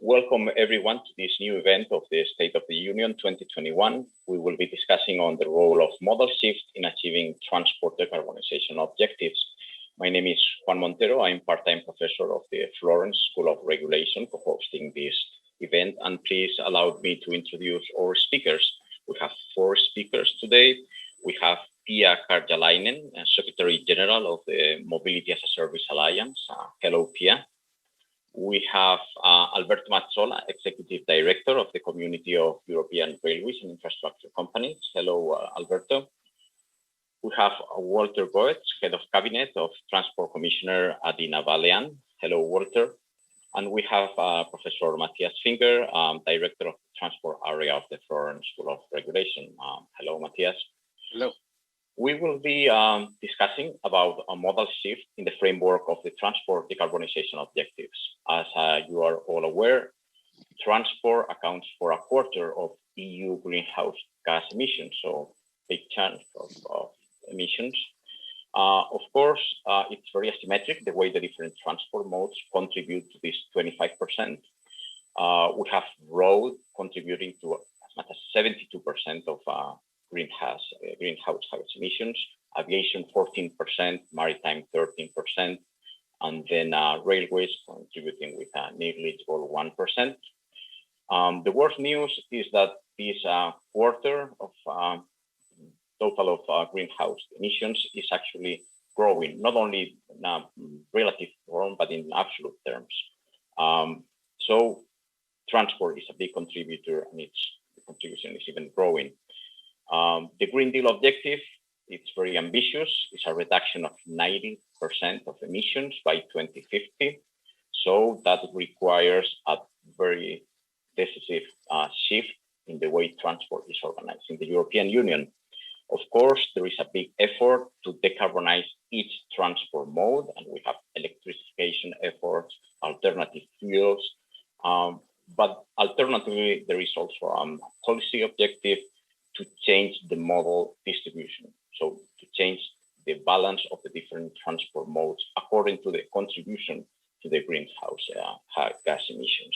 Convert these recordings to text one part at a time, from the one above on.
Welcome everyone to this new event of the State of the Union 2021. We will be discussing on the role of modal shift in achieving transport decarbonization objectives. My name is Juan Montero. I'm part-time professor of the Florence School of Regulation for hosting this event. And please allow me to introduce our speakers. We have 4 speakers today. We have Piia Karjalainen, Secretary General of the Mobility as a Service Alliance. Hello, Piia. We have Alberto Mazzola, Executive Director of the Community of European Railways and Infrastructure Companies. Hello, Alberto. We have Walter Goetz, Head of Cabinet of Transport Commissioner Adina Valean. Hello, Walter. And we have Professor Matthias Finger, Director of the Transport Area of the Florence School of Regulation. Hello, Matthias. Hello. We will be discussing about a modal shift in the framework of the transport decarbonization objectives. As you are all aware, transport accounts for a quarter of EU greenhouse gas emissions, so big chunk of emissions. Of course, it's very asymmetric the way the different transport modes contribute to this 25%. We have road contributing to as much as 72% of greenhouse gas emissions, aviation 14%, maritime 13%, and then railways contributing with a negligible 1%. The worst news is that this quarter of total of greenhouse emissions is actually growing, not only in relative form, but in absolute terms. So transport is a big contributor, and its contribution is even growing. The Green Deal objective, it's very ambitious. It's a reduction of 90% of emissions by 2050. So that requires a very decisive shift in the way transport is organized in the European Union. Of course, there is a big effort to decarbonize each transport mode, and we have electrification efforts, alternative fuels. But alternatively, there is also a policy objective to change the modal distribution. So to change the balance of the different transport modes according to the contribution to the greenhouse gas emissions.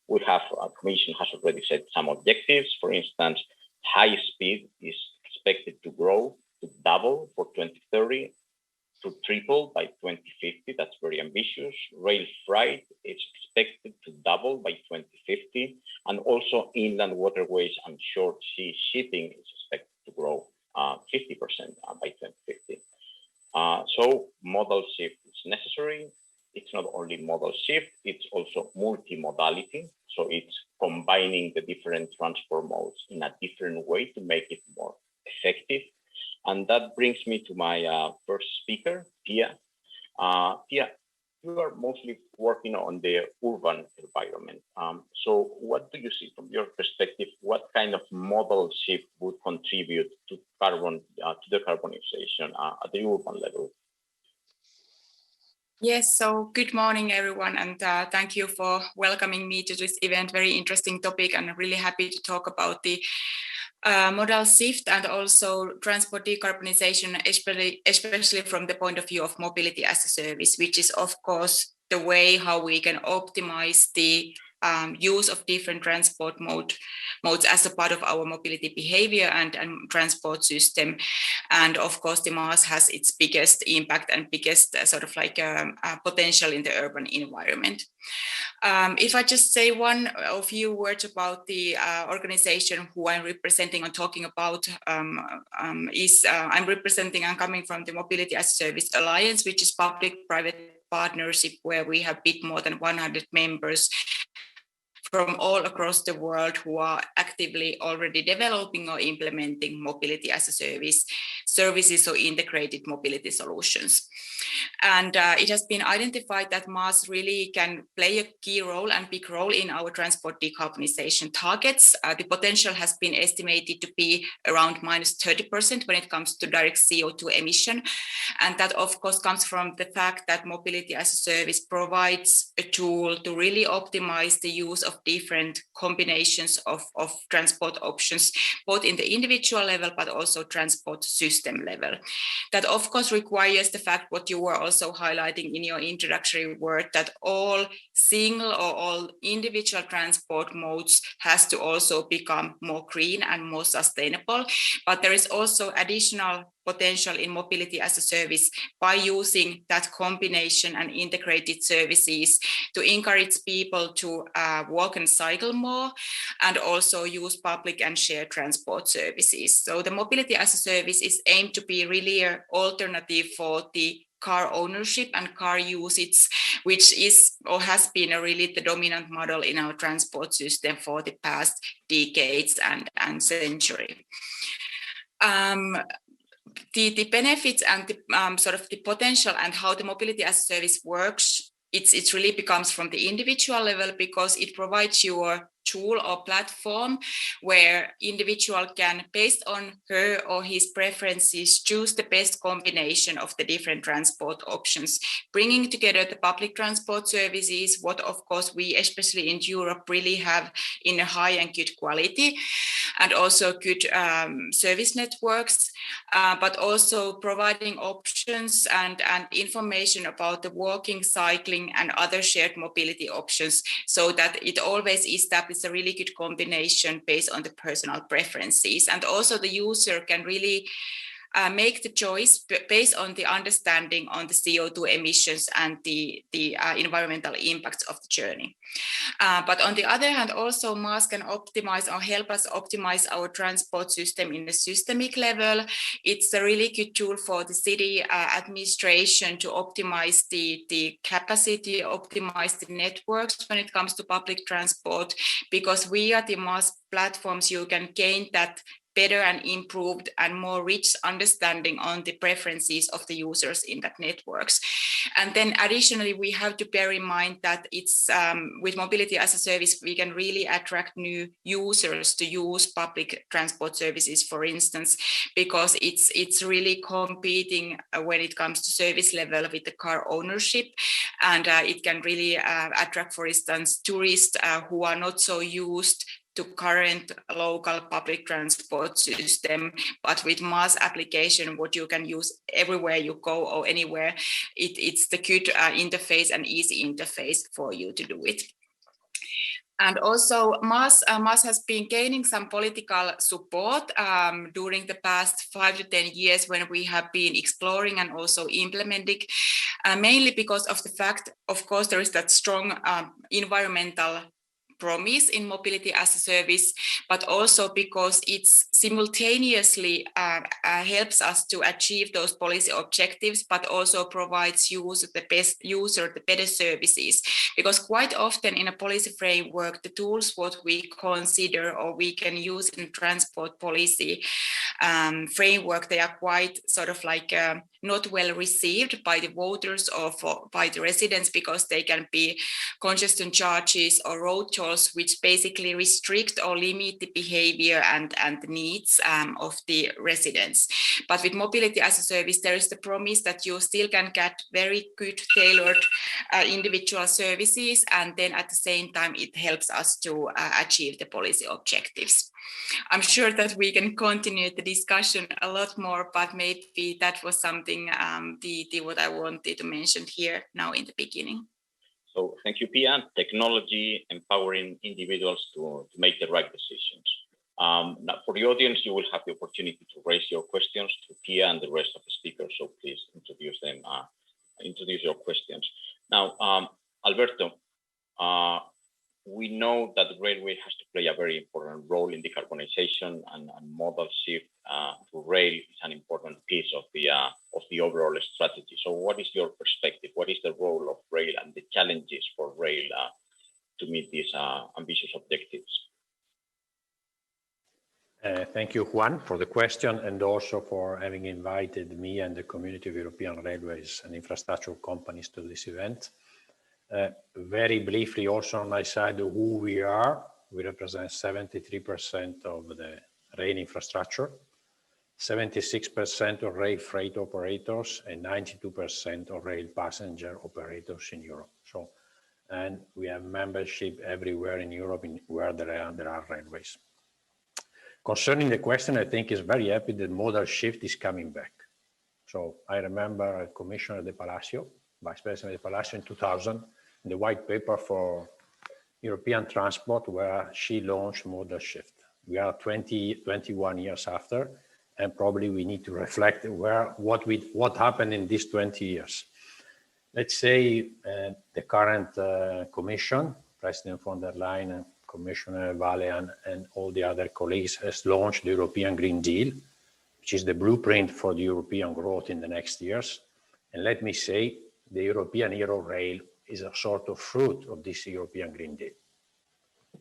We have, Commission has already set some objectives. For instance, high speed is expected to grow to double for 2030, to triple by 2050. That's very ambitious. Rail freight is expected to double by 2050. And also inland waterways and short sea shipping is expected to grow 50% by 2050. So modal shift is necessary. It's not only modal shift, it's also multimodality. So it's combining the different transport modes in a different way to make it more effective. And that brings me to my first speaker, Piia. Piia, you are mostly working on the urban environment. So what do you see from your perspective? What kind of modal shift would contribute to decarbonization at the urban level? Yes, so good morning, everyone, and thank you for welcoming me to this event. Very interesting topic, and I'm really happy to talk about the modal shift and also transport decarbonization, especially from the point of view of mobility as a service, which is, of course, the way how we can optimize the use of different transport modes as a part of our mobility behavior and transport system. And of course, the mass has its biggest impact and biggest sort of like potential in the urban environment. If I just say a few words about the organization who I'm representing or talking about, I'm representing and coming from the Mobility as a Service Alliance, which is public-private partnership where we have a bit more than 100 members from all across the world who are actively already developing or implementing mobility as a service, services or integrated mobility solutions. And it has been identified that mass really can play a key role and big role in our transport decarbonization targets. The potential has been estimated to be around minus 30% when it comes to direct CO2 emission. And that, of course, comes from the fact that mobility as a service provides a tool to really optimize the use of different combinations of transport options, both in the individual level, but also transport system level. That of course requires the fact what you were also highlighting in your introductory word, that all single or all individual transport modes has to also become more green and more sustainable. But there is also additional potential in mobility as a service by using that combination and integrated services to encourage people to walk and cycle more, and also use public and shared transport services. So the mobility as a service is aimed to be really an alternative for the car ownership and car usage, which is or has been really the dominant model in our transport system for the past decades and century. The benefits and the sort of the potential and how the mobility as a service works, it really becomes from the individual level, because it provides you a tool or platform where individual can, based on her or his preferences, choose the best combination of the different transport options, bringing together the public transport services, what of course we, especially in Europe, really have in a high and good quality, and also good service networks, but also providing options and information about the walking, cycling, and other shared mobility options, so that it always establishes a really good combination based on the personal preferences. And also the user can really make the choice based on the understanding on the CO2 emissions and the environmental impacts of the journey. But on the other hand, also MaaS can optimize or help us optimize our transport system in a systemic level. It's a really good tool for the city administration to optimize the capacity, optimize the networks when it comes to public transport, because via the MaaS platforms, you can gain that better and improved and more rich understanding on the preferences of the users in that networks. And then additionally, we have to bear in mind that it's with mobility as a service, we can really attract new users to use public transport services, for instance, because it's really competing when it comes to service level with the car ownership. And it can really attract, for instance, tourists who are not so used to current local public transport system, but with MaaS application, what you can use everywhere you go or anywhere, it's the good interface and easy interface for you to do it. And also MaaS has been gaining some political support during the past 5 to 10 years when we have been exploring and also implementing, mainly because of the fact, of course, there is that strong environmental promise in mobility as a service, but also because it's simultaneously helps us to achieve those policy objectives, but also provides the better services. Because quite often in a policy framework, the tools what we consider or we can use in transport policy framework, they are quite sort of like not well received by the voters or by the residents, because they can be congestion charges or road tolls, which basically restrict or limit the behavior and the needs of the residents. But with mobility as a service, there is the promise that you still can get very good tailored individual services, and then at the same time it helps us to achieve the policy objectives. I'm sure that we can continue the discussion a lot more, but maybe that was something what I wanted to mention here now in the beginning. So thank you, Piia. Technology empowering individuals to make the right decisions. Now for the audience, you will have the opportunity to raise your questions to Piia and the rest of the speakers. So please introduce them, introduce your questions. Now, Alberto, we know that the railway has to play a very important role in decarbonization, and modal shift to rail is an important piece of the overall strategy. So what is your perspective? What is the role of rail and the challenges for rail to meet these ambitious objectives? Thank you, Juan, for the question, and also for having invited me and the community of European railways and infrastructure companies to this event. Very briefly, also on my side, who we are. We represent 73% of the rail infrastructure, 76% of rail freight operators, and 92% of rail passenger operators in Europe. So and we have membership everywhere in Europe where there are railways. Concerning the question, I think it's very happy that modal shift is coming back. So I remember Commissioner De Palacio, Vice President De Palacio in 2000, in the white paper for European transport, where she launched modal shift. We are 21 years after, and probably we need to reflect what happened in these 20 years. Let's say the current Commission, President von der Leyen, Commissioner Vălean, and all the other colleagues has launched the European Green Deal, which is the blueprint for the European growth in the next years. And let me say, the European Euro-Rail is a sort of fruit of this European Green Deal.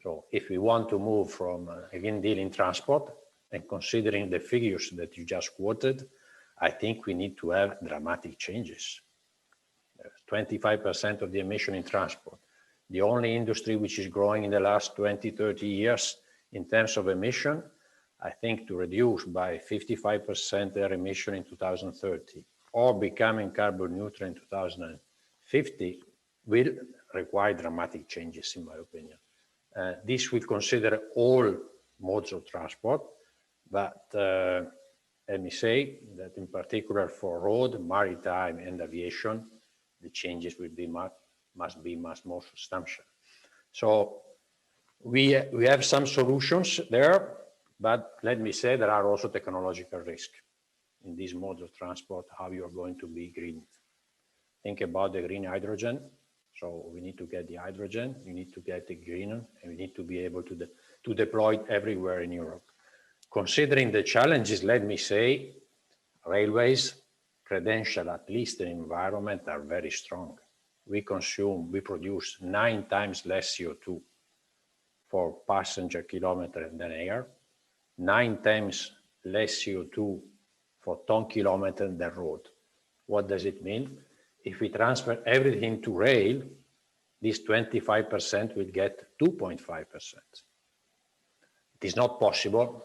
So if we want to move from a Green Deal in transport, and considering the figures that you just quoted, I think we need to have dramatic changes. 25% of the emission in transport. The only industry which is growing in the last 20, 30 years in terms of emission, I think to reduce by 55% their emission in 2030 or becoming carbon neutral in 2050 will require dramatic changes, in my opinion. This will consider all modes of transport, but let me say that in particular for road, maritime, and aviation, the changes will be must be much more substantial. So we have some solutions there, but let me say there are also technological risks in this mode of transport, how you are going to be green. Think about the green hydrogen. So we need to get the hydrogen, we need to get the green, and we need to be able to deploy it everywhere in Europe. Considering the challenges, let me say, railways, credential, at least in environment, are very strong. We produce 9 times less CO2 for passenger kilometer than air, 9 times less CO2 for ton kilometer than road. What does it mean? If we transfer everything to rail, this 25% will get 2.5%. It is not possible.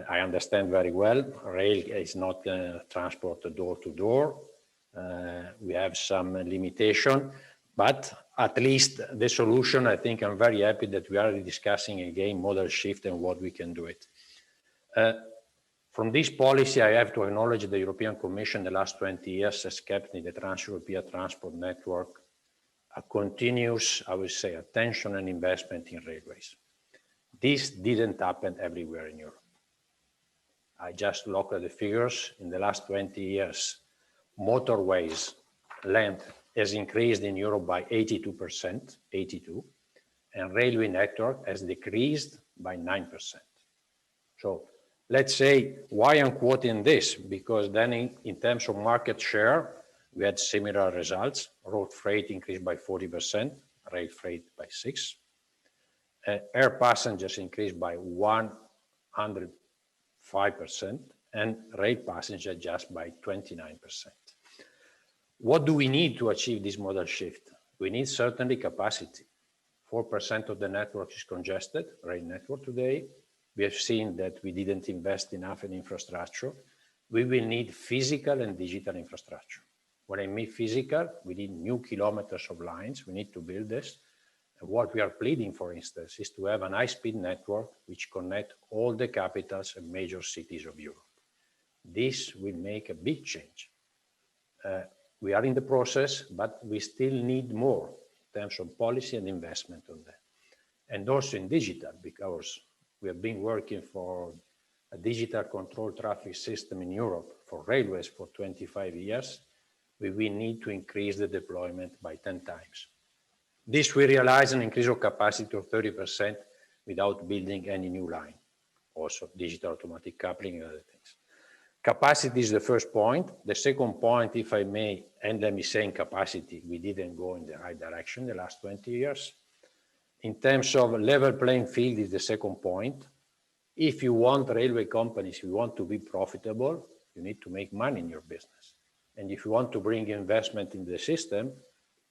I understand very well. Rail is not transport door to door. We have some limitation, but at least the solution, I think I'm very happy that we are discussing again modal shift and what we can do it. From this policy, I have to acknowledge the European Commission the last 20 years has kept in the Trans-European transport network a continuous, I would say, attention and investment in railways. This didn't happen everywhere in Europe. I just looked at the figures. In the last 20 years, motorways length has increased in Europe by 82%, 82, and railway network has decreased by 9%. So let's say, why I'm quoting this? Because then in terms of market share, we had similar results. Road freight increased by 40%, rail freight by 6%. Air passengers increased by 105%, and rail passengers just by 29%. What do we need to achieve this modal shift? We need certainly capacity. 4% of the network is congested, rail network today. We have seen that we didn't invest enough in infrastructure. We will need physical and digital infrastructure. When I mean physical, we need new kilometers of lines. We need to build this. And what we are pleading, for instance, is to have an high-speed network which connect all the capitals and major cities of Europe. This will make a big change. We are in the process, but we still need more in terms of policy and investment on that. And also in digital, because we have been working for a digital control traffic system in Europe for railways for 25 years. We will need to increase the deployment by 10 times. This will realize an increase of capacity of 30% without building any new line. Also digital automatic coupling and other things. Capacity is the first point. The second point, if I may, and let me say in capacity, we didn't go in the right direction the last 20 years. In terms of level playing field is the second point. If you want railway companies, if you want to be profitable, you need to make money in your business. And if you want to bring investment in the system,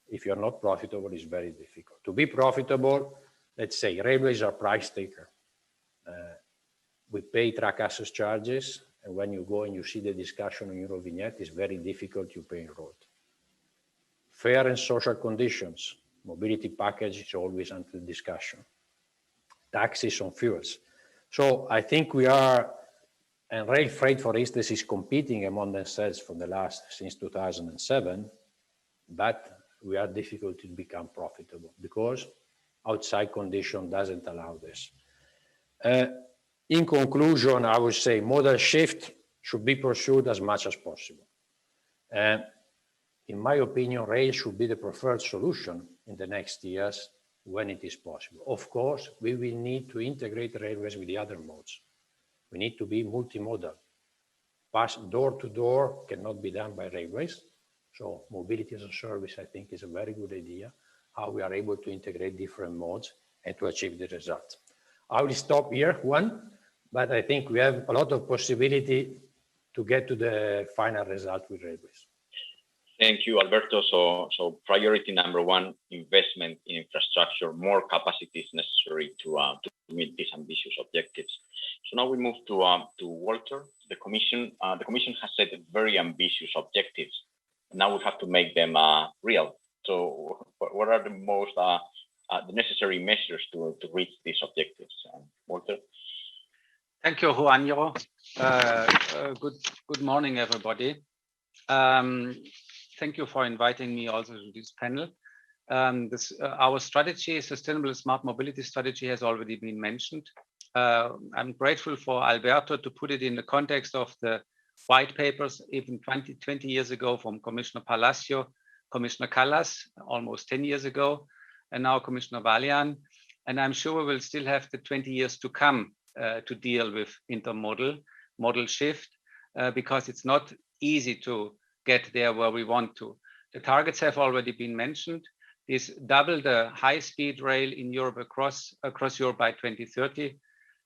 if you're not profitable, it's very difficult. To be profitable, let's say railways are price taker. We pay track access charges, and when you go and you see the discussion on Eurovignette, it's very difficult to pay road. Fair and social conditions. Mobility package is always under discussion. Taxes on fuels. So I think we are, and rail freight, for instance, is competing among themselves since 2007, but we are difficult to become profitable because outside condition doesn't allow this. In conclusion, I would say modal shift should be pursued as much as possible. In my opinion, rail should be the preferred solution in the next years when it is possible. Of course, we will need to integrate railways with the other modes. We need to be multimodal. Pass door to door cannot be done by railways. So mobility as a service, I think, is a very good idea, how we are able to integrate different modes and to achieve the result. I will stop here, Juan, but I think we have a lot of possibility to get to the final result with railways. Thank you, Alberto. So priority number one, investment in infrastructure, more capacity is necessary to meet these ambitious objectives. So now we move to Walter. The Commission has set very ambitious objectives. Now we have to make them real. So what are the most the necessary measures to reach these objectives? Walter? Thank you, Juan. Good morning, everybody. Thank you for inviting me also to this panel. Our strategy, Sustainable Smart Mobility Strategy, has already been mentioned. I'm grateful for Alberto to put it in the context of the white papers, even 20 years ago from Commissioner Palacio, Commissioner Callas, almost 10 years ago, and now Commissioner Vălean. And I'm sure we will still have the 20 years to come to deal with modal shift, because it's not easy to get there where we want to. The targets have already been mentioned. Is double the high-speed rail in Europe across Europe by 2030,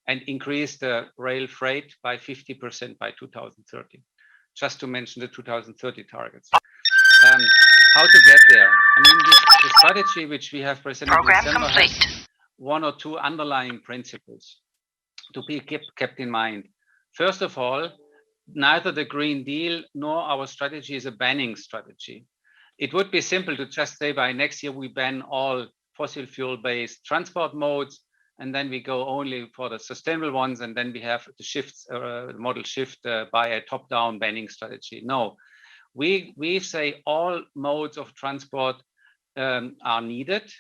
and increase the rail freight by 50% by 2030. Just to mention the 2030 targets. How to get there? I mean, the strategy which we have presented in December has one or two underlying principles to be kept in mind. First of all, neither the Green Deal nor our strategy is a banning strategy. It would be simple to just say by next year we ban all fossil fuel-based transport modes, and then we go only for the sustainable ones, and then we have the shifts, model shift by a top-down banning strategy. No, we say all modes of transport are needed.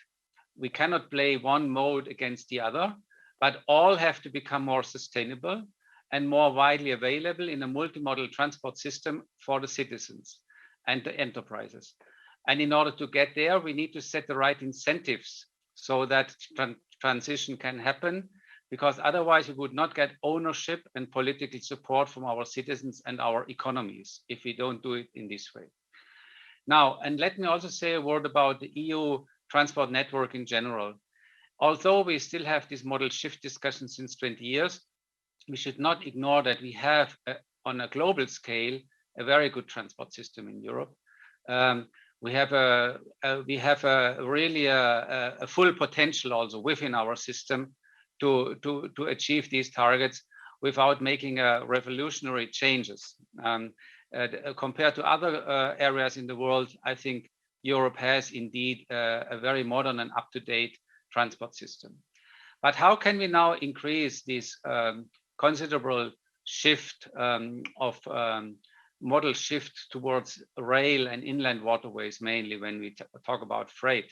We cannot play one mode against the other, but all have to become more sustainable and more widely available in a multimodal transport system for the citizens and the enterprises. And in order to get there, we need to set the right incentives so that transition can happen, because otherwise we would not get ownership and political support from our citizens and our economies if we don't do it in this way. Now, and let me also say a word about the EU transport network in general. Although we still have this modal shift discussion since 20 years, we should not ignore that we have, on a global scale, a very good transport system in Europe. We have really a full potential also within our system to achieve these targets without making revolutionary changes. Compared to other areas in the world, I think Europe has indeed a very modern and up-to-date transport system. But how can we now increase this considerable shift of modal shift towards rail and inland waterways, mainly when we talk about freight?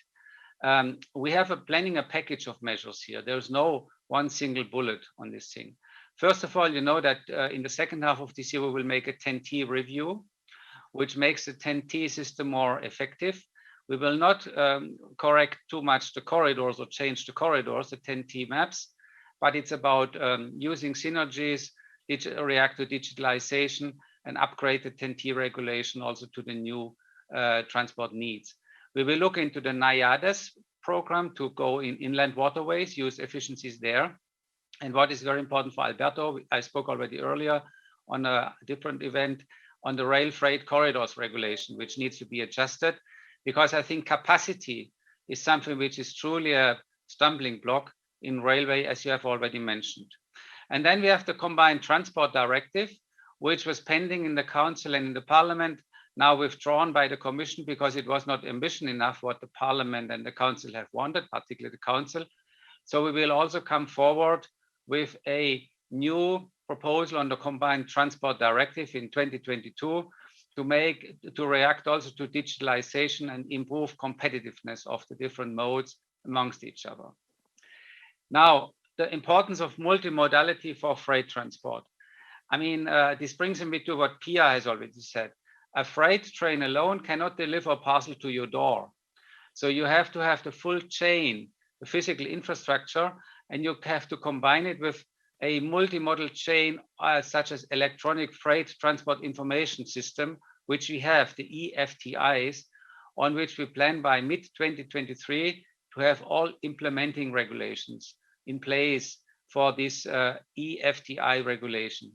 We have planning a package of measures here. There's no one single bullet on this thing. First of all, you know that in the second half of this year, we will make a TEN-T review, which makes the TEN-T system more effective. We will not correct too much the corridors or change the corridors, the TEN-T maps, but it's about using synergies, react to digitalization, and upgrade the TEN-T regulation also to the new transport needs. We will look into the NAIADES program to go in inland waterways, use efficiencies there. And what is very important for Alberto, I spoke already earlier on a different event on the rail freight corridors regulation, which needs to be adjusted, because I think capacity is something which is truly a stumbling block in railway, as you have already mentioned. And then we have the Combined Transport Directive, which was pending in the Council and in the Parliament now withdrawn by the Commission because it was not ambitious enough what the Parliament and the Council have wanted, particularly the Council. So we will also come forward with a new proposal on the Combined Transport Directive in 2022 to react also to digitalization and improve competitiveness of the different modes amongst each other. Now, the importance of multimodality for freight transport. I mean, this brings me to what Piia has already said. A freight train alone cannot deliver a parcel to your door. So you have to have the full chain, the physical infrastructure, and you have to combine it with a multimodal chain such as electronic freight transport information system, which we have, the EFTIs, on which we plan by mid-2023 to have all implementing regulations in place for this EFTI regulation.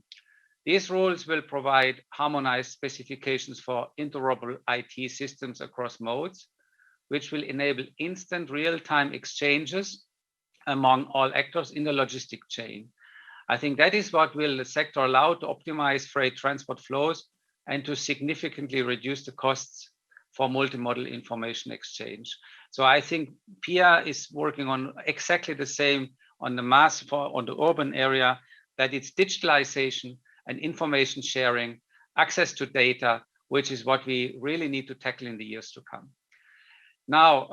These rules will provide harmonized specifications for interoperable IT systems across modes, which will enable instant real-time exchanges among all actors in the logistic chain. I think that is what will the sector allow to optimize freight transport flows and to significantly reduce the costs for multimodal information exchange. So I think Piia is working on exactly the same on the on the urban area, that it's digitalization and information sharing, access to data, which is what we really need to tackle in the years to come. Now,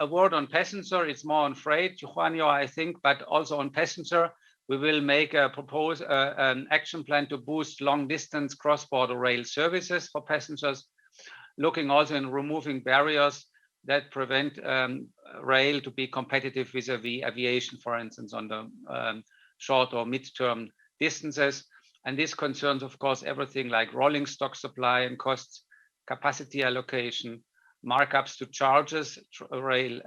a word on passenger, it's more on freight, Juan, I think, but also on passenger, we will make an action plan to boost long distance cross-border rail services for passengers, looking also in removing barriers that prevent rail to be competitive vis-a-vis aviation, for instance, on the short or mid-term distances. And this concerns, of course, everything like rolling stock supply and costs, capacity allocation, markups to charges, rail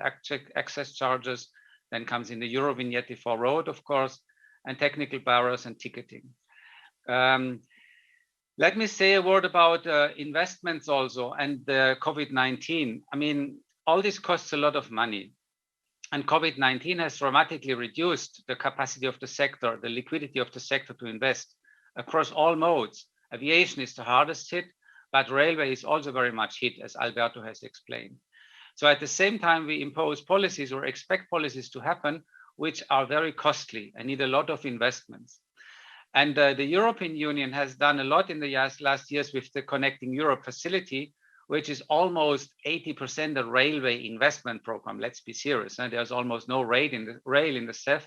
access charges, then comes in the Eurovignette for road, of course, and technical barriers and ticketing. Let me say a word about investments also and the COVID-19. I mean, all this costs a lot of money. And COVID-19 has dramatically reduced the capacity of the sector, the liquidity of the sector to invest across all modes. Aviation is the hardest hit, but railway is also very much hit, as Alberto has explained. So at the same time, we impose policies or expect policies to happen, which are very costly and need a lot of investments. And the European Union has done a lot in the last years with the Connecting Europe facility, which is almost 80% a railway investment program. Let's be serious. And there's almost no rail in the CEF,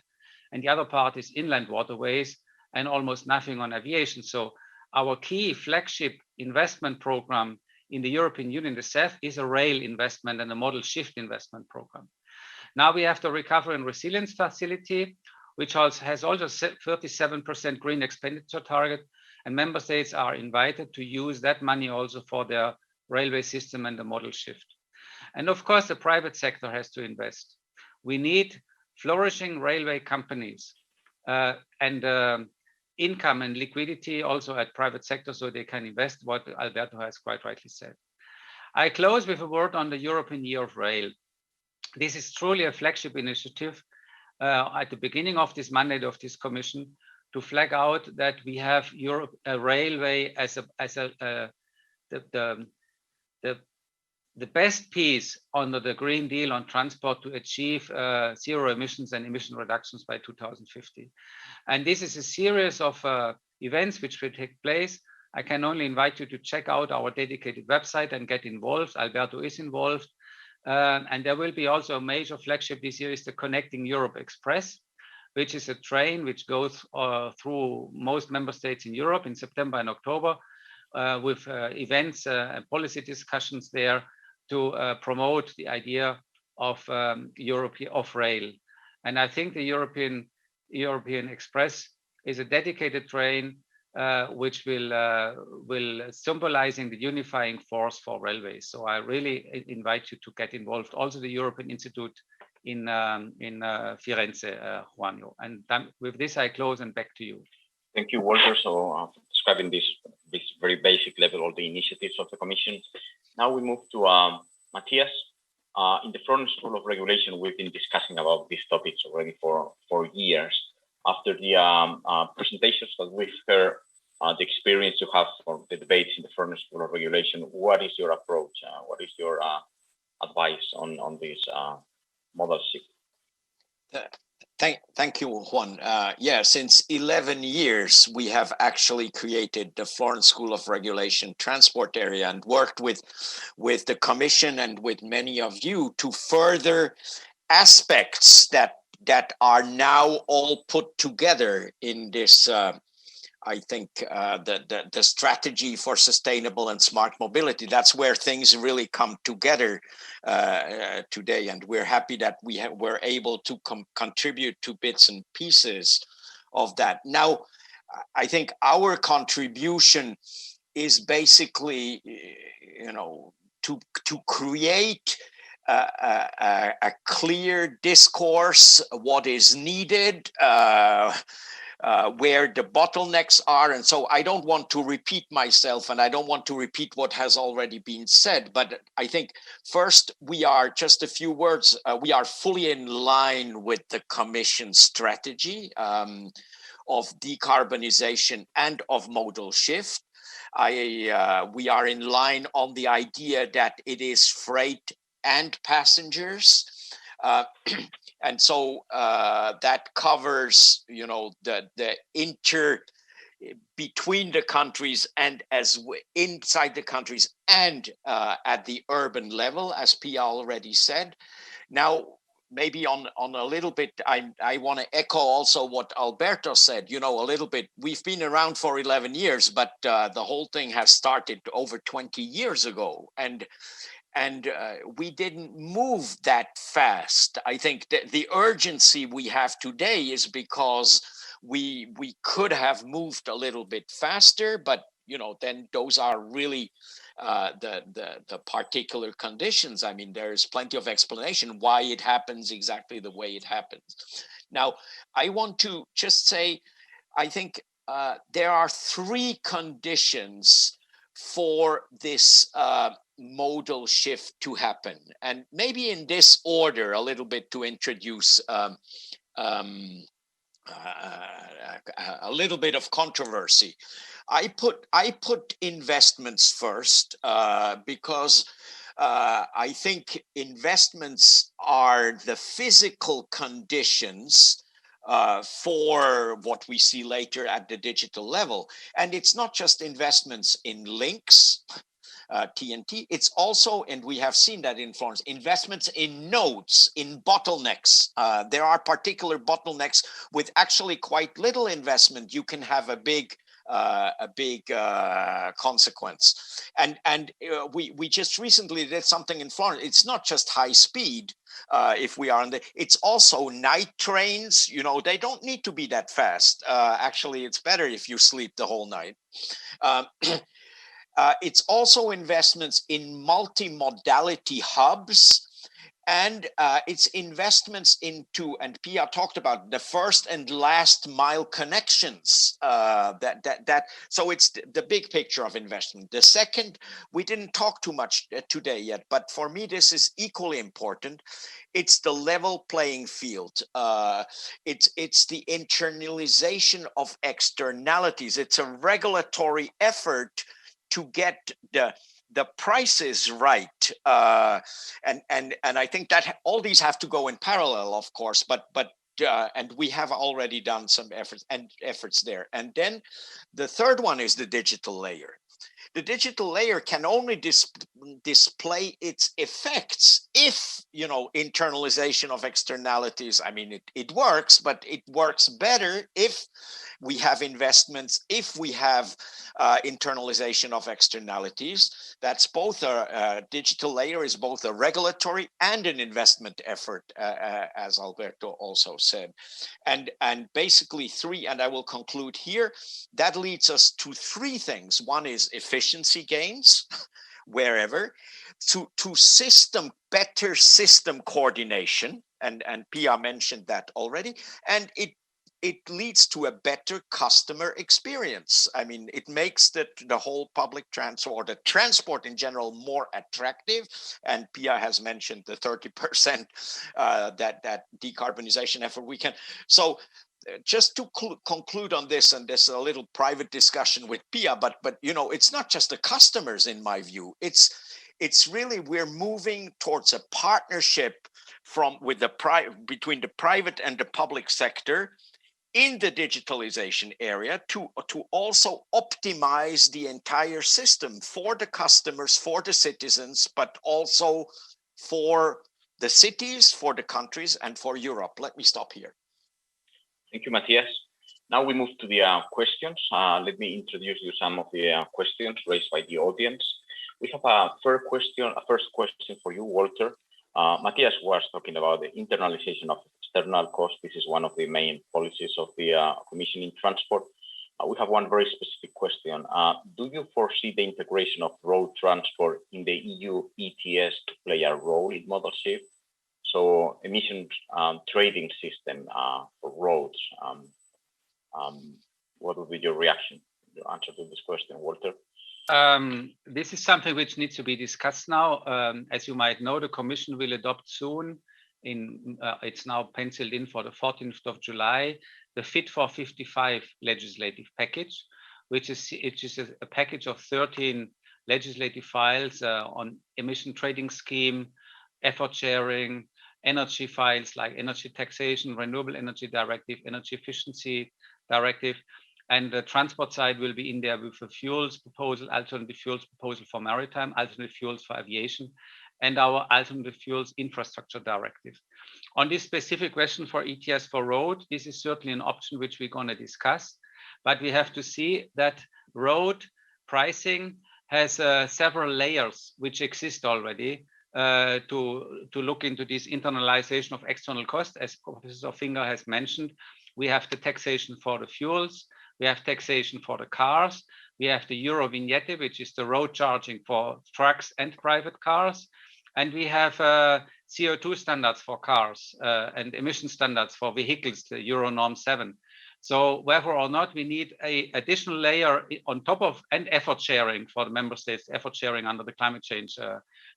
and the other part is inland waterways and almost nothing on aviation. So our key flagship investment program in the European Union, the CEF, is a rail investment and a modal shift investment program. Now we have the Recovery and Resilience Facility, which has also 37% green expenditure target, and member states are invited to use that money also for their railway system and the modal shift. And of course, the private sector has to invest. We need flourishing railway companies and income and liquidity also at private sector so they can invest, what Alberto has quite rightly said. I close with a word on the European Year of Rail. This is truly a flagship initiative at the beginning of this mandate of this commission to flag out that we have Europe, a railway as the best piece under the Green Deal on transport to achieve zero emissions and emission reductions by 2050. And this is a series of events which will take place. I can only invite you to check out our dedicated website and get involved. Alberto is involved. And there will be also a major flagship this year is the Connecting Europe Express, which is a train which goes through most member states in Europe in September and October with events and policy discussions there to promote the idea of Europe of rail. And I think the European Express is a dedicated train which will symbolizing the unifying force for railways. So I really invite you to get involved. Also the European Institute in Firenze, Juan. And with this I close and back to you. Thank you, Walter. So describing this very basic level of the initiatives of the Commission. Now we move to Matthias. In the Florence School of Regulation, we've been discussing about these topics already for years. After the presentations that we've heard the experience you have from the debates in the Furnace School of Regulation, what is your approach? What is your advice on this modal shift? Thank you, Juan. Yeah, since 11 years, we have actually created the Florence School of Regulation transport area and worked with the Commission and with many of you to further aspects that are now all put together in this I think the strategy for sustainable and smart mobility. That's where things really come together today, and we're happy that we're able to contribute to bits and pieces of that. Now, I think our contribution is basically, to create a clear discourse, what is needed, where the bottlenecks are. And so I don't want to repeat myself, and I don't want to repeat what has already been said, but I think first we are, just a few words, we are fully in line with the Commission strategy of decarbonization and of modal shift. We are in line on the idea that it is freight and passengers. And so that covers, the between the countries and inside the countries and at the urban level, as Piia already said. Now, maybe on a little bit, I want to echo also what Alberto said, a little bit. We've been around for 11 years, but the whole thing has started over 20 years ago. And we didn't move that fast. I think that the urgency we have today is because we could have moved a little bit faster, but then those are really the particular conditions. I mean, there's plenty of explanation why it happens exactly the way it happens. Now, I want to just say, I think there are three conditions for this modal shift to happen, and maybe in this order a little bit to introduce a little bit of controversy. I put investments first because I think investments are the physical conditions for what we see later at the digital level. And it's not just investments in links, TNT, it's also, and we have seen that in Florence, investments in nodes, in bottlenecks. There are particular bottlenecks with actually quite little investment. You can have a big consequence. And we just recently did something in Florence. It's not just high speed. If we are on it's also night trains. They don't need to be that fast. Actually, it's better if you sleep the whole night. It's also investments in multimodality hubs, and it's investments into, and Piia talked about, the first and last mile connections. So it's the big picture of investment. The second, we didn't talk too much today yet, but for me this is equally important. It's the level playing field. It's the internalization of externalities. It's a regulatory effort to get the prices right, and I think that all these have to go in parallel, of course. But and we have already done some efforts there. And then the third one is the digital layer. The digital layer can only display its effects if, internalization of externalities. I mean, it works, but it works better if we have investments, if we have internalization of externalities. That's both a digital layer is both a regulatory and an investment effort, as Alberto also said. And basically three, and I will conclude here, that leads us to three things. One is efficiency gains, wherever, to better system coordination, and Piia mentioned that already, and it leads to a better customer experience. I mean, it makes the whole public transport, or the transport in general, more attractive. And Piia has mentioned the 30% that decarbonization effort we can. So just to conclude on this, and there's a little private discussion with Piia, but you know, it's not just the customers, in my view. It's really, we're moving towards a partnership between the private and the public sector in the digitalization area to also optimize the entire system for the customers, for the citizens, but also for the cities, for the countries, and for Europe. Let me stop here. Thank you, Matthias. Now we move to the questions. Let me introduce you some of the questions raised by the audience. We have a first question for you, Walter. Matthias was talking about the internalization of external costs. This is one of the main policies of the Commission in Transport. We have one very specific question. Do you foresee the integration of road transport in the EU ETS to play a role in modal shift? So emissions trading system for roads. What would be your reaction, your answer to this question, Walter? This is something which needs to be discussed now. As you might know, the Commission will adopt soon, it's now penciled in for the 14th of July, the Fit for 55 legislative package, which is a package of 13 legislative files on emission trading scheme, effort sharing, energy files like energy taxation, renewable energy directive, energy efficiency directive. And the transport side will be in there with a fuels proposal, alternative fuels proposal for maritime, alternative fuels for aviation, and our alternative fuels infrastructure directive. On this specific question for ETS for road, this is certainly an option which we're going to discuss, but we have to see that road pricing has several layers which exist already to look into this internalization of external costs. As Professor Finger has mentioned, we have the taxation for the fuels, we have taxation for the cars, we have the Eurovignette, which is the road charging for trucks and private cars, and we have CO2 standards for cars and emission standards for vehicles, the Euro Norm 7. So whether or not we need an additional layer on top of, and effort sharing for the member states, effort sharing under the climate change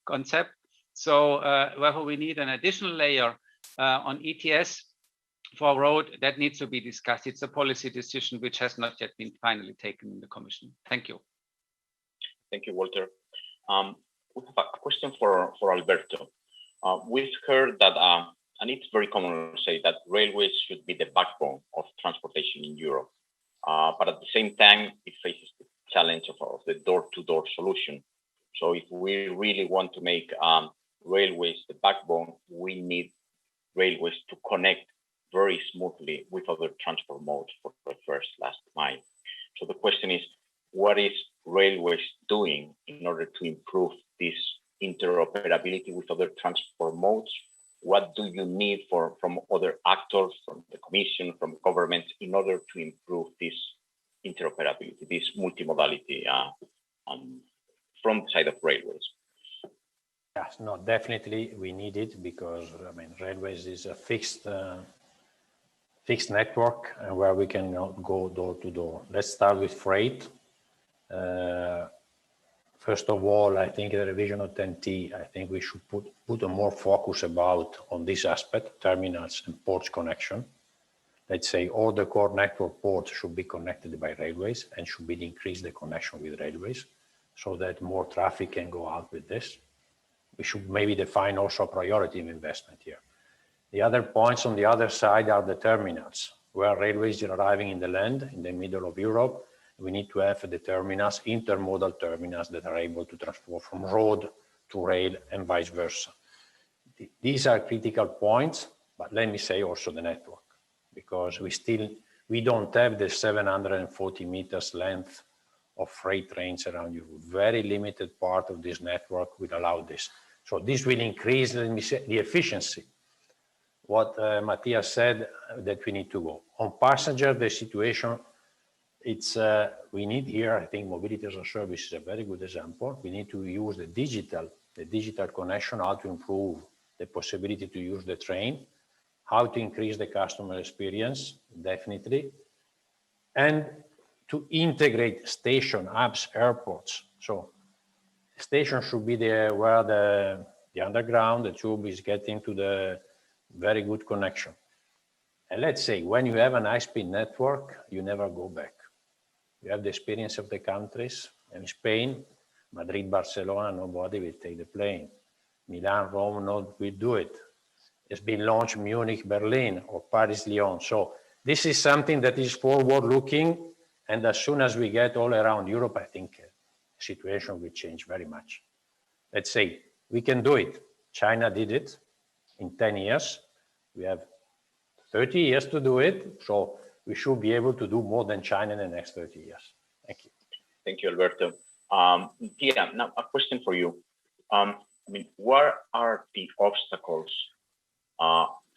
concept. So whether we need an additional layer on ETS for road, that needs to be discussed. It's a policy decision which has not yet been finally taken in the Commission. Thank you. Thank you, Walter. We have a question for Alberto. We've heard that, and it's very common to say that railways should be the backbone of transportation in Europe. But at the same time, it faces the challenge of the door-to-door solution. So if we really want to make railways the backbone, we need railways to connect very smoothly with other transport modes for the first last mile. So the question is, what is railways doing in order to improve this interoperability with other transport modes? What do you need from other actors, from the Commission, from governments, in order to improve this interoperability, this multimodality from the side of railways? Yes, no, definitely we need it, because I mean, railways is a fixed network and where we can go door to door. Let's start with freight. First of all, I think the revision of TEN-T, I think we should put a more focus on this aspect, terminals and ports connection. Let's say all the core network ports should be connected by railways and should be increase the connection with railways so that more traffic can go out with this. We should maybe define also a priority of investment here. The other points on the other side are the terminals, where railways are arriving in the land, in the middle of Europe. We need to have the terminals, intermodal terminals that are able to transport from road to rail and vice versa. These are critical points, but let me say also the network, because we don't have the 740 meters length of freight trains around Europe. Very limited part of this network will allow this. So this will increase, let me say, the efficiency. What Matthias said, that we need to go. On passenger, the situation, it's we need here, I think mobility as a service is a very good example. We need to use the digital connection, how to improve the possibility to use the train, how to increase the customer experience, definitely, and to integrate station, hubs, airports. So station should be there where the underground, the tube is getting to the very good connection. And let's say when you have an high-speed network, you never go back. You have the experience of the countries. In Spain, Madrid, Barcelona, nobody will take the plane. Milan, Rome, no, we do it. It's been launched Munich, Berlin, or Paris, Lyon. So this is something that is forward-looking, and as soon as we get all around Europe, I think the situation will change very much. Let's say we can do it. China did it in 10 years. We have 30 years to do it, so we should be able to do more than China in the next 30 years. Thank you. Thank you, Alberto. Piia, now a question for you. I mean, what are the obstacles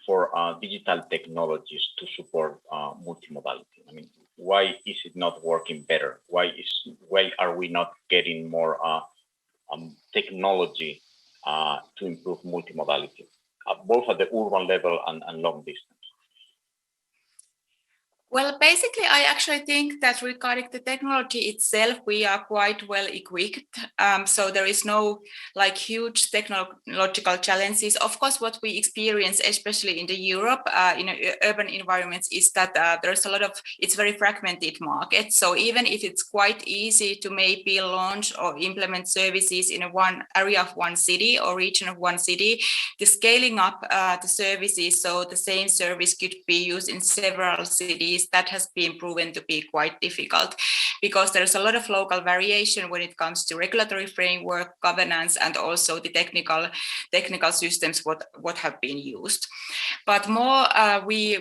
for digital technologies to support multimodality? I mean, why is it not working better? Why are we not getting more technology to improve multimodality, both at the urban level and long distance? Well, basically, I actually think that regarding the technology itself, we are quite well equipped. So there is no like huge technological challenges. Of course, what we experience, especially in the Europe, in urban environments, is that there's a lot of, it's very fragmented market. So even if it's quite easy to maybe launch or implement services in one area of one city or region of one city, the scaling up the services, so the same service could be used in several cities, that has been proven to be quite difficult because there's a lot of local variation when it comes to regulatory framework, governance, and also the technical systems what have been used. But more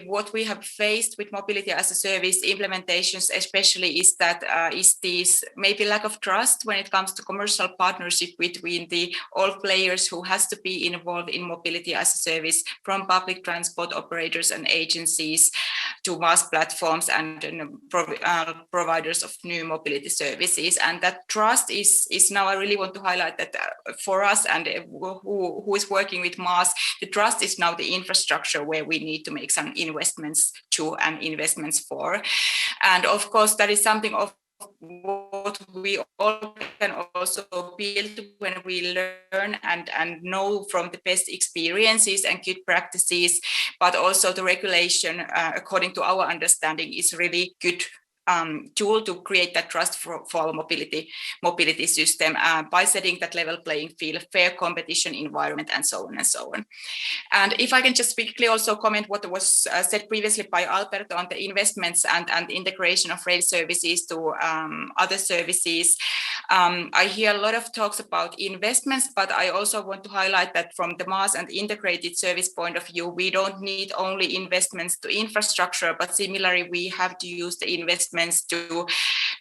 what we have faced with mobility as a service implementations especially is that is this maybe lack of trust when it comes to commercial partnership between the all players who has to be involved in mobility as a service, from public transport operators and agencies to mass platforms and providers of new mobility services. And that trust is now, I really want to highlight that for us and who is working with mass, the trust is now the infrastructure where we need to make some investments to and investments for. And of course, that is something of what we all can also build when we learn and know from the best experiences and good practices, but also the regulation, according to our understanding, is really good tool to create that trust for our mobility system by setting that level playing field, fair competition environment, and so on and so on. And if I can just quickly also comment what was said previously by Alberto on the investments and integration of rail services to other services. I hear a lot of talks about investments, but I also want to highlight that from the mass and integrated service point of view, we don't need only investments to infrastructure, but similarly, we have to use the investments to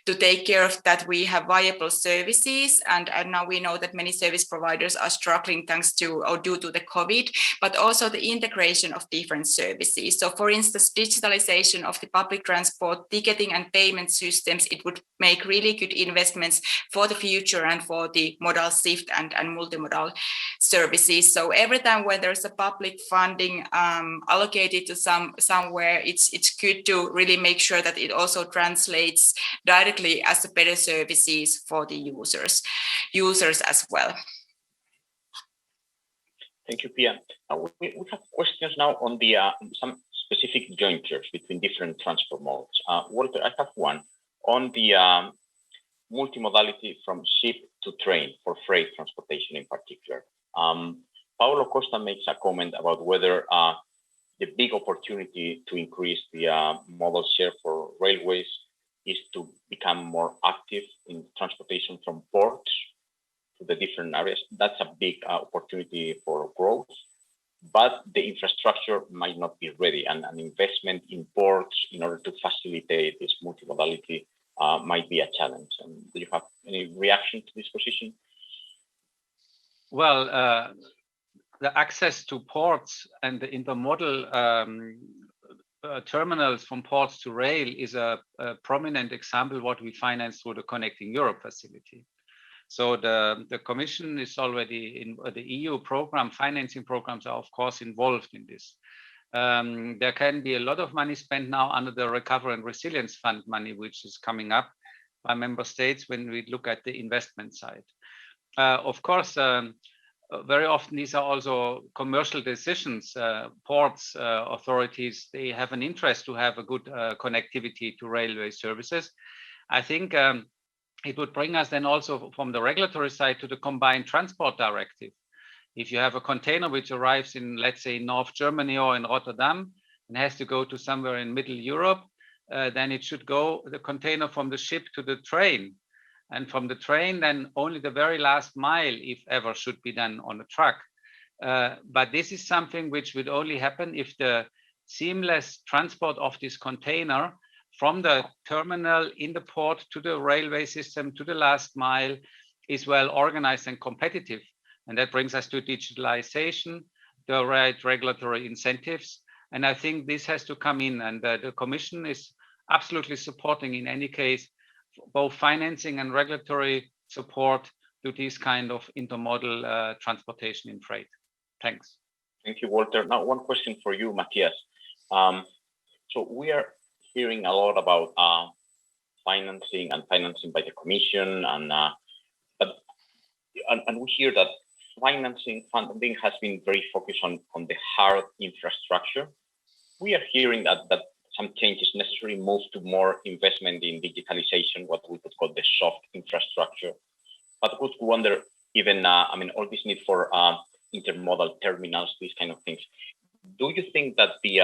take care of that we have viable services. And now we know that many service providers are struggling thanks to or due to the COVID, but also the integration of different services. So for instance, digitalization of the public transport, ticketing and payment systems, it would make really good investments for the future and for the modal shift and multimodal services. So every time when there's a public funding allocated to somewhere, it's good to really make sure that it also translates directly as a better services for the users as well. Thank you, Piia. We have questions now on the some specific jointures between different transport modes. Walter, I have one on the multimodality from ship to train for freight transportation in particular. Paolo Costa makes a comment about whether the big opportunity to increase the modal share for railways is to become more active in transportation from ports to the different areas. That's a big opportunity for growth, but the infrastructure might not be ready, and an investment in ports in order to facilitate this multimodality might be a challenge. Do you have any reaction to this position? Well, the access to ports and the intermodal terminals from ports to rail is a prominent example what we finance through the Connecting Europe facility. So the Commission is already in the EU program, financing programs are of course involved in this. There can be a lot of money spent now under the Recovery and Resilience Fund money, which is coming up by member states when we look at the investment side. Of course, very often these are also commercial decisions. Ports authorities, they have an interest to have a good connectivity to railway services. I think it would bring us then also from the regulatory side to the combined transport directive. If you have a container which arrives in, let's say, North Germany or in Rotterdam and has to go to somewhere in Middle Europe, then it should go, the container, from the ship to the train. And from the train, then only the very last mile, if ever, should be done on a truck. But this is something which would only happen if the seamless transport of this container from the terminal in the port to the railway system to the last mile is well organized and competitive. And that brings us to digitalization, the right regulatory incentives. And I think this has to come in, and the Commission is absolutely supporting, in any case, both financing and regulatory support to this kind of intermodal transportation in freight. Thanks. Thank you, Walter. Now, one question for you, Matthias. So we are hearing a lot about financing by the Commission, and we hear that funding has been very focused on the hard infrastructure. We are hearing that some changes necessarily move to more investment in digitalization, what we could call the soft infrastructure. But we could wonder, even all this need for intermodal terminals, these kind of things. Do you think that the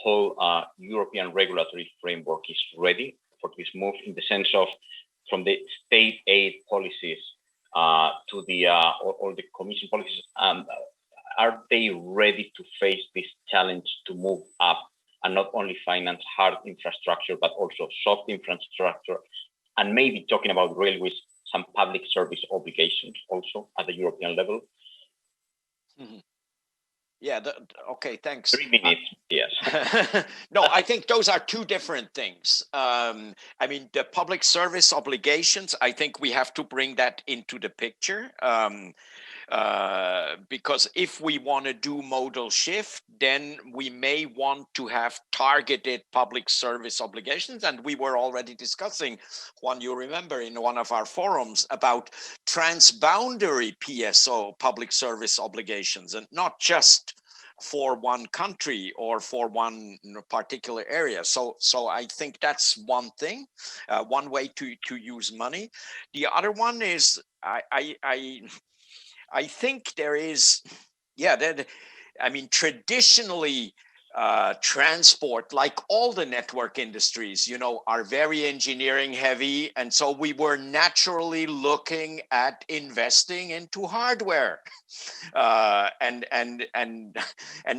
whole European regulatory framework is ready for this move, in the sense of from the state aid policies to the or the Commission policies? Are they ready to face this challenge to move up and not only finance hard infrastructure, but also soft infrastructure, and maybe talking about railways, some public service obligations also at the European level? Mm-hmm. Yeah, okay, thanks. 3 minutes, yes. No, I think those are two different things. The public service obligations, I think we have to bring that into the picture. Because if we want to do modal shift, then we may want to have targeted public service obligations. And we were already discussing, Juan, you remember, in one of our forums about transboundary PSO, public service obligations, and not just for one country or for one particular area. So I think that's one thing, one way to use money. The other one is, I think there is, traditionally, transport, like all the network industries, are very engineering heavy. And so we were naturally looking at investing into hardware. And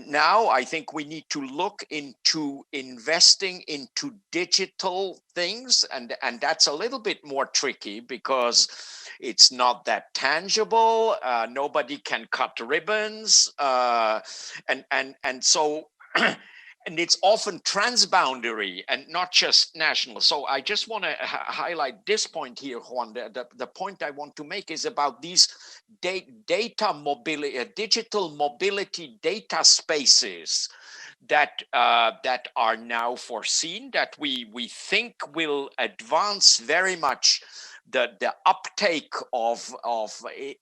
now I think we need to look into investing into digital things. And that's a little bit more tricky because it's not that tangible. Nobody can cut ribbons. And so, and it's often transboundary and not just national. So I just want to highlight this point here, Juan. The point I want to make is about these data mobility, digital mobility data spaces that are now foreseen, that we think will advance very much the uptake of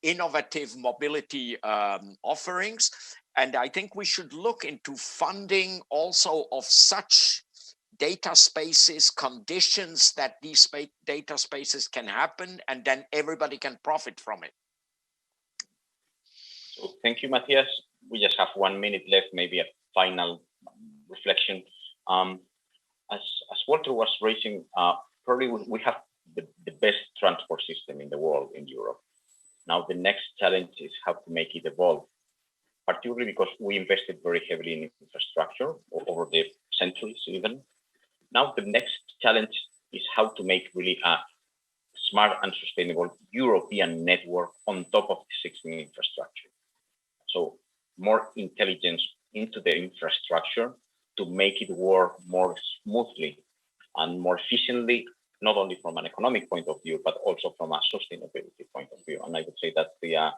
innovative mobility offerings. And I think we should look into funding also of such data spaces, conditions that these data spaces can happen, and then everybody can profit from it. So thank you, Matthias. We just have 1 minute left, maybe a final reflection. As Walter was raising, probably we have the best transport system in the world, in Europe. Now the next challenge is how to make it evolve, particularly because we invested very heavily in infrastructure over the centuries even. Now the next challenge is how to make really a smart and sustainable European network on top of the existing infrastructure. So more intelligence into the infrastructure to make it work more smoothly and more efficiently, not only from an economic point of view, but also from a sustainability point of view. And I would say that's the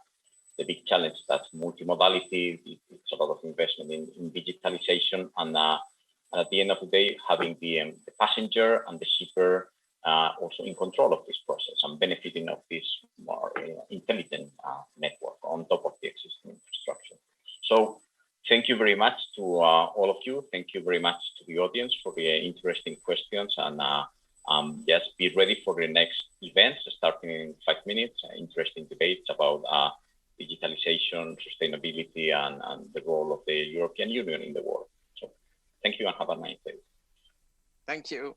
big challenge. That's multimodality. It's a lot of investment in digitalization, and at the end of the day, having the passenger and the shipper also in control of this process and benefiting of this more intelligent network on top of the existing So thank you very much to all of you. Thank you very much to the audience for the interesting questions, and just be ready for the next events starting in 5 minutes. Interesting debates about digitalization, sustainability, and the role of the European Union in the world. So thank you and have a nice day. Thank you.